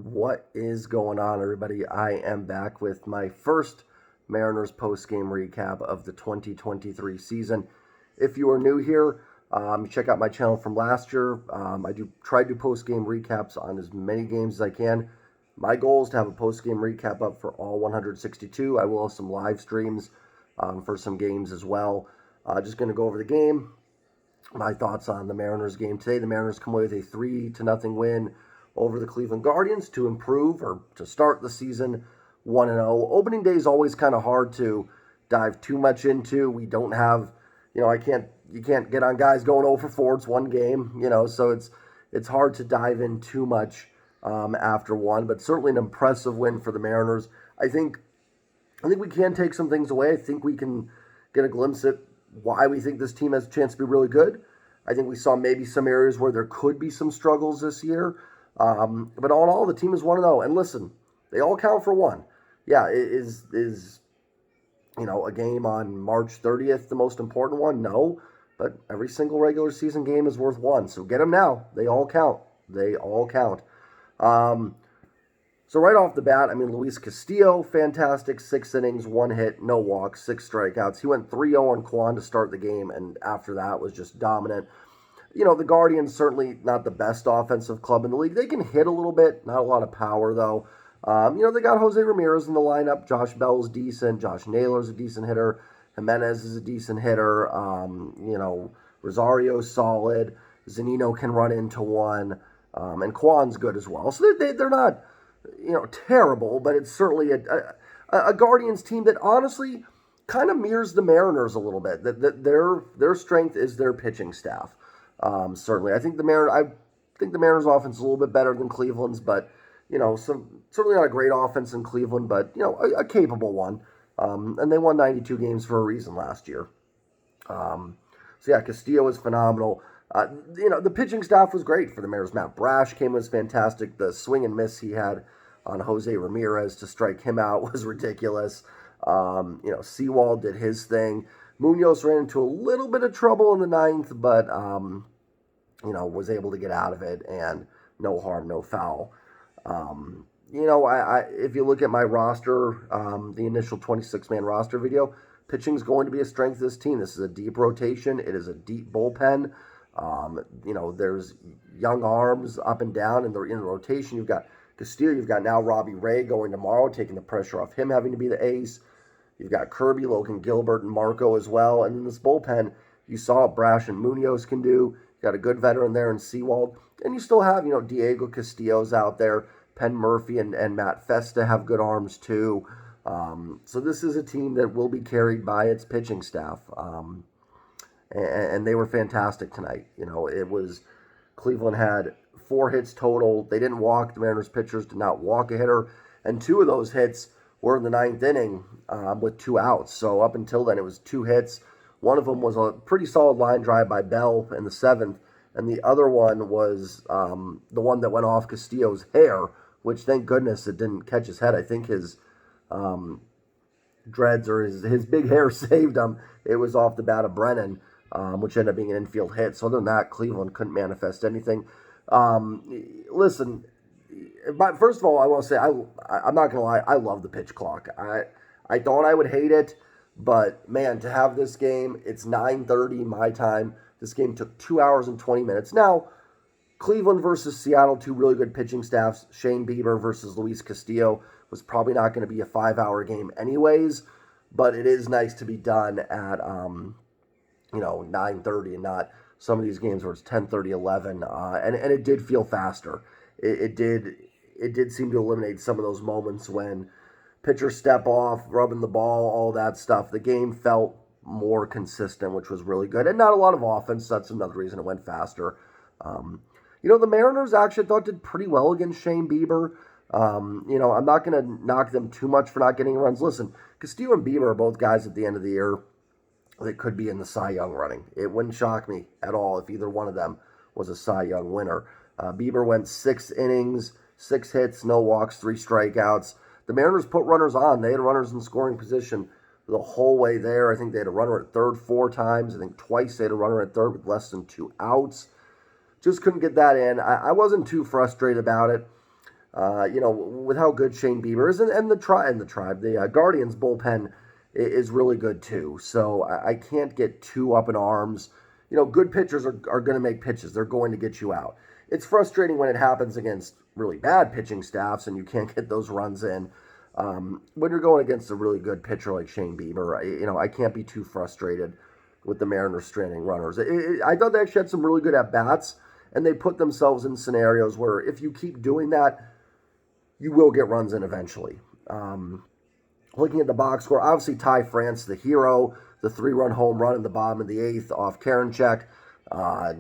What is going on, everybody? I am back with my first Mariners post-game recap of the 2023 season. If you are new here, check out my channel from last year. I try to do post-game recaps on as many games as I can. My goal is to have a post-game recap up for all 162. I will have some live streams for some games as well. Just going to go over the game, my thoughts on the Mariners game today. The Mariners come away with a 3-0 win over the Cleveland Guardians to improve or to start the season 1-0. Opening day is always kind of hard to dive too much into. We don't have, you can't get on guys going 0 for 4. It's one game, so it's hard to dive in too much after one, but certainly an impressive win for the Mariners. I think we can take some things away. I think we can get a glimpse at why we think this team has a chance to be really good. I think we saw maybe some areas where there could be some struggles this year. But all in all, the team is 1-0. And listen, they all count for one. Yeah, is a game on March 30th the most important one? No. But every single regular season game is worth one. So get them now. They all count. They all count. So right off the bat, Luis Castillo, fantastic. 6 innings, 1 hit, no walks, 6 strikeouts. He went 3-0 on Kwan to start the game, and after that was just dominant. The Guardians certainly not the best offensive club in the league. They can hit a little bit, not a lot of power though. They got Jose Ramirez in the lineup. Josh Bell's decent. Josh Naylor's a decent hitter. Jimenez is a decent hitter. Rosario's solid. Zunino can run into one. And Kwan's good as well. So they're not, terrible, but it's certainly a Guardians team that honestly kind of mirrors the Mariners a little bit. That their strength is their pitching staff. Certainly, I think the Mariners' offense is a little bit better than Cleveland's, but certainly not a great offense in Cleveland, but a capable one. And they won 92 games for a reason last year. Castillo was phenomenal. The pitching staff was great for the Mariners. Matt Brash was fantastic. The swing and miss he had on Jose Ramirez to strike him out was ridiculous. Sewald did his thing. Munoz ran into a little bit of trouble in the 9th, but, was able to get out of it, and no harm, no foul. If you look at my roster, the initial 26-man roster video, pitching is going to be a strength of this team. This is a deep rotation. It is a deep bullpen. There's young arms up and down in the rotation. You've got Castillo. You've got now Robbie Ray going tomorrow, taking the pressure off him having to be the ace. You've got Kirby, Logan Gilbert, and Marco as well. And in this bullpen, you saw what Brash and Munoz can do. You got a good veteran there in Sewald. And you still have, Diego Castillo's out there. Penn Murphy and Matt Festa have good arms too. So this is a team that will be carried by its pitching staff. And they were fantastic tonight. Cleveland had 4 hits total. They didn't walk. The Mariners pitchers did not walk a hitter. And 2 of those hits were in the 9th inning with 2 outs. So up until then, it was 2 hits. One of them was a pretty solid line drive by Bell in the 7th, and the other one was the one that went off Castillo's hair, which thank goodness it didn't catch his head. I think his dreads or his big hair saved him. It was off the bat of Brennan, which ended up being an infield hit. So other than that, Cleveland couldn't manifest anything. Listen. But first of all, I want to say, I'm not going to lie, I love the pitch clock. I thought I would hate it, but man, to have this game, it's 9:30 my time. This game took 2 hours and 20 minutes. Now, Cleveland versus Seattle, 2 really good pitching staffs. Shane Bieber versus Luis Castillo was probably not going to be a 5-hour game anyways, but it is nice to be done at 9:30 and not some of these games where it's 10:30, 11, and it did feel faster. It did seem to eliminate some of those moments when pitchers step off, rubbing the ball, all that stuff. The game felt more consistent, which was really good. And not a lot of offense. That's another reason it went faster. The Mariners actually thought did pretty well against Shane Bieber. I'm not going to knock them too much for not getting runs. Listen, Castillo and Bieber are both guys at the end of the year that could be in the Cy Young running. It wouldn't shock me at all if either one of them was a Cy Young winner. Bieber went 6 innings, 6 hits, no walks, 3 strikeouts. The Mariners put runners on. They had runners in scoring position the whole way there. I think they had a runner at third 4 times. I think twice they had a runner at third with less than 2 outs. Just couldn't get that in. I wasn't too frustrated about it. with how good Shane Bieber is, and the Guardians bullpen is really good too. So I can't get too up in arms. Good pitchers are going to make pitches. They're going to get you out. It's frustrating when it happens against really bad pitching staffs and you can't get those runs in. When you're going against a really good pitcher like Shane Bieber, I can't be too frustrated with the Mariners stranding runners. I thought they actually had some really good at-bats, and they put themselves in scenarios where if you keep doing that, you will get runs in eventually. Looking at the box score, obviously Ty France, the hero, the 3-run home run in the bottom of the 8th off Karinchak.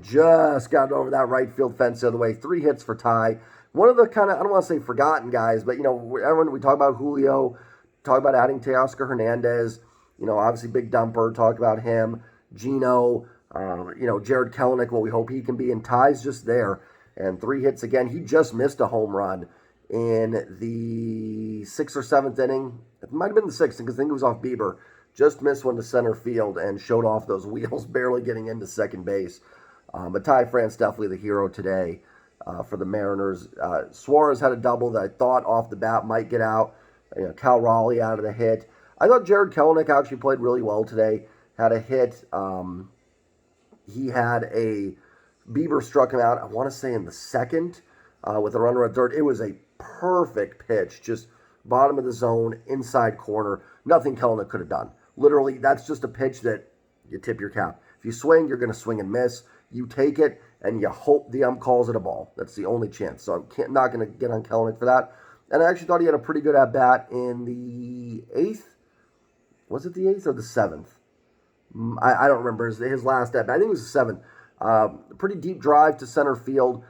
Just got over that right field fence the other way. 3 hits for Ty. One of the kind of, I don't want to say forgotten guys, but, everyone, we talk about Julio, talk about adding Teoscar Hernandez, obviously Big Dumper, talk about him, Gino, Jared Kelenic, what we hope he can be, and Ty's just there. And 3 hits again. He just missed a home run in the 6th or 7th inning. It might have been the 6th, because I think it was off Bieber. Just missed one to center field and showed off those wheels, barely getting into second base. But Ty France definitely the hero today for the Mariners. Suarez had a double that I thought off the bat might get out. Cal Raleigh out of the hit. I thought Jared Kelenic actually played really well today. Had a hit. He had a Bieber struck him out, I want to say in the 2nd with a runner at 3rd. It was a perfect pitch, just bottom of the zone, inside corner. Nothing Kelenic could have done. Literally, that's just a pitch that you tip your cap. If you swing, you're going to swing and miss. You take it, and you hope the ump calls it a ball. That's the only chance. So I'm not going to get on Kelenic for that. And I actually thought he had a pretty good at-bat in the 8th. Was it the 8th or the 7th? I don't remember his last at-bat. I think it was the 7th. Pretty deep drive to center field.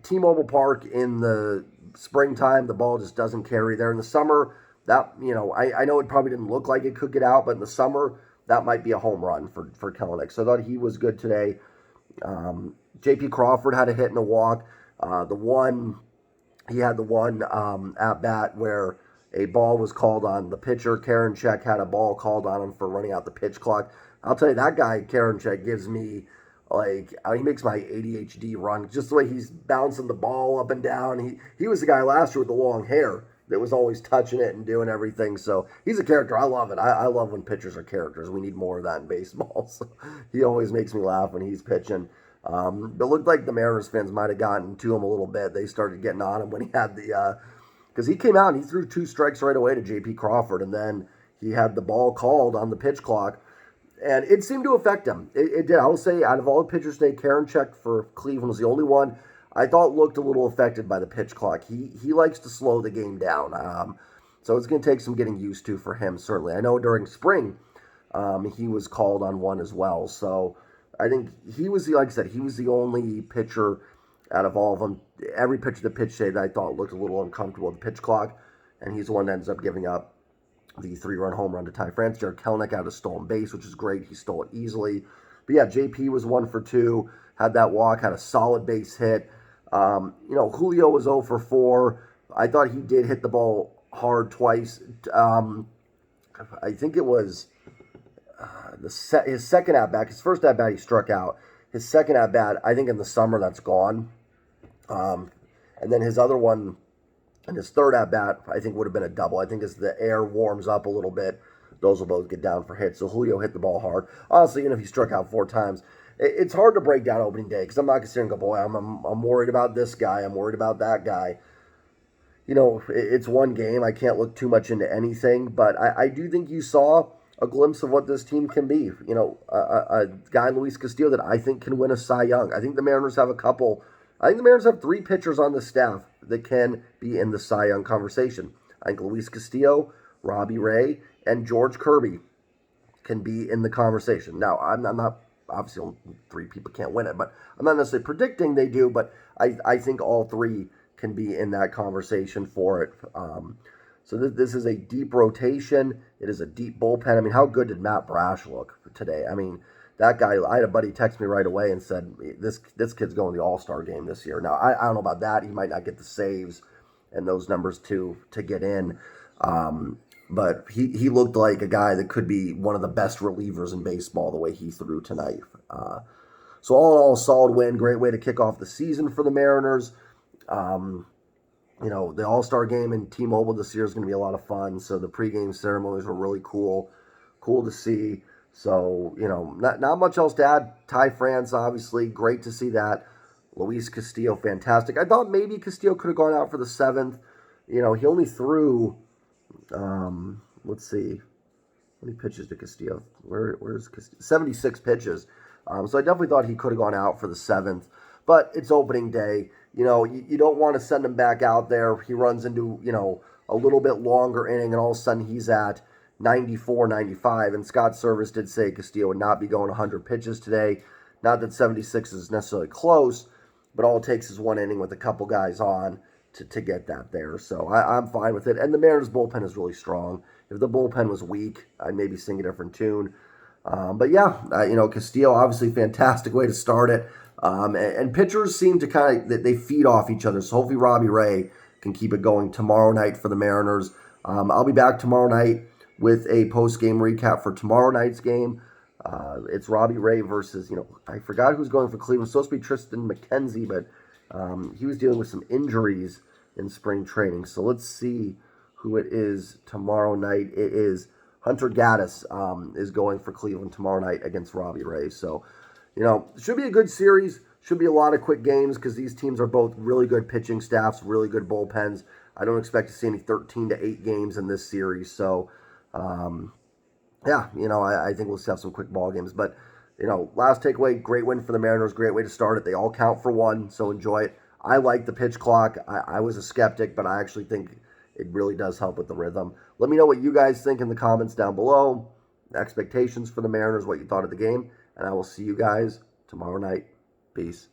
T-Mobile Park in the springtime, the ball just doesn't carry there. In the summer, that, I know it probably didn't look like it could get out, but in the summer, that might be a home run for Kelenic. So I thought he was good today. J.P. Crawford had a hit and a walk. He had the one at-bat where a ball was called on the pitcher. Karinchak had a ball called on him for running out the pitch clock. I'll tell you, that guy, Karinchak, gives me, he makes my ADHD run. Just the way he's bouncing the ball up and down. He was the guy last year with the long hair that was always touching it and doing everything. So he's a character. I love it. I love when pitchers are characters. We need more of that in baseball. So he always makes me laugh when he's pitching. It looked like the Mariners fans might have gotten to him a little bit. They started getting on him when he had because he came out and he threw 2 strikes right away to J.P. Crawford, and then he had the ball called on the pitch clock, and it seemed to affect him. It did. I will say, out of all the pitchers today, Karinchak for Cleveland was the only one I thought looked a little affected by the pitch clock. He likes to slow the game down, so it's going to take some getting used to for him, certainly. I know during spring he was called on one as well, so I think he was like I said, he was the only pitcher out of all of them. Every pitcher that pitched today that I thought looked a little uncomfortable with the pitch clock, and he's the one that ends up giving up the 3-run home run to Ty France. Jared Kelenic had a stolen base, which is great. He stole it easily. But yeah, JP was 1 for 2, had that walk, had a solid base hit. Julio was 0 for 4. I thought he did hit the ball hard twice. I think it was his second at-bat. His first at-bat he struck out. His second at-bat, I think in the summer, that's gone. And then his other one, and his third at-bat, I think would have been a double. I think as the air warms up a little bit, those will both get down for hits. So Julio hit the ball hard. Honestly, even if he struck out 4 times, it's hard to break down opening day because I'm not going to sit and go, boy, I'm worried about this guy. I'm worried about that guy. It's one game. I can't look too much into anything, but I do think you saw a glimpse of what this team can be. A guy, Luis Castillo, that I think can win a Cy Young. I think the Mariners have I think the Mariners have 3 pitchers on the staff that can be in the Cy Young conversation. I think Luis Castillo, Robbie Ray, and George Kirby can be in the conversation. Now, I'm not, obviously only 3 people can't win it, but I'm not necessarily predicting they do, but I think all 3 can be in that conversation for it. So this is a deep rotation. It is a deep bullpen. I mean, how good did Matt Brash look today? I mean, that guy, I had a buddy text me right away and said, this kid's going to the All-Star game this year. Now, I don't know about that. He might not get the saves and those numbers to get in. But he looked like a guy that could be one of the best relievers in baseball the way he threw tonight. So all in all, solid win. Great way to kick off the season for the Mariners. The All-Star game in T-Mobile this year is going to be a lot of fun. So the pregame ceremonies were really cool to see. So, not much else to add. Ty France, obviously, great to see that. Luis Castillo, fantastic. I thought maybe Castillo could have gone out for the seventh. He only threw, let's see, how many pitches to Castillo? Where's Castillo? 76 pitches. So I definitely thought he could have gone out for the seventh. But it's opening day. You don't want to send him back out there. He runs into, a little bit longer inning, and all of a sudden he's at 94, 95. And Scott Service did say Castillo would not be going 100 pitches today. Not that 76 is necessarily close, but all it takes is one inning with a couple guys on to get that there. So I'm fine with it. And the Mariners' bullpen is really strong. If the bullpen was weak, I'd maybe sing a different tune. But yeah, Castillo, obviously fantastic way to start it. And pitchers seem to kind of, they feed off each other. So hopefully Robbie Ray can keep it going tomorrow night for the Mariners. I'll be back tomorrow night with a post-game recap for tomorrow night's game. It's Robbie Ray versus, I forgot who's going for Cleveland. It's supposed to be Tristan McKenzie, but he was dealing with some injuries in spring training. So let's see who it is tomorrow night. It is Hunter Gaddis is going for Cleveland tomorrow night against Robbie Ray. So, it should be a good series. Should be a lot of quick games because these teams are both really good pitching staffs, really good bullpens. I don't expect to see any 13-8 games in this series. So, yeah, I think we'll have some quick ball games. But, last takeaway, great win for the Mariners, great way to start it. They all count for one, so enjoy it. I like the pitch clock. I was a skeptic, but I actually think it really does help with the rhythm. Let me know what you guys think in the comments down below. Expectations for the Mariners, what you thought of the game. And I will see you guys tomorrow night. Peace.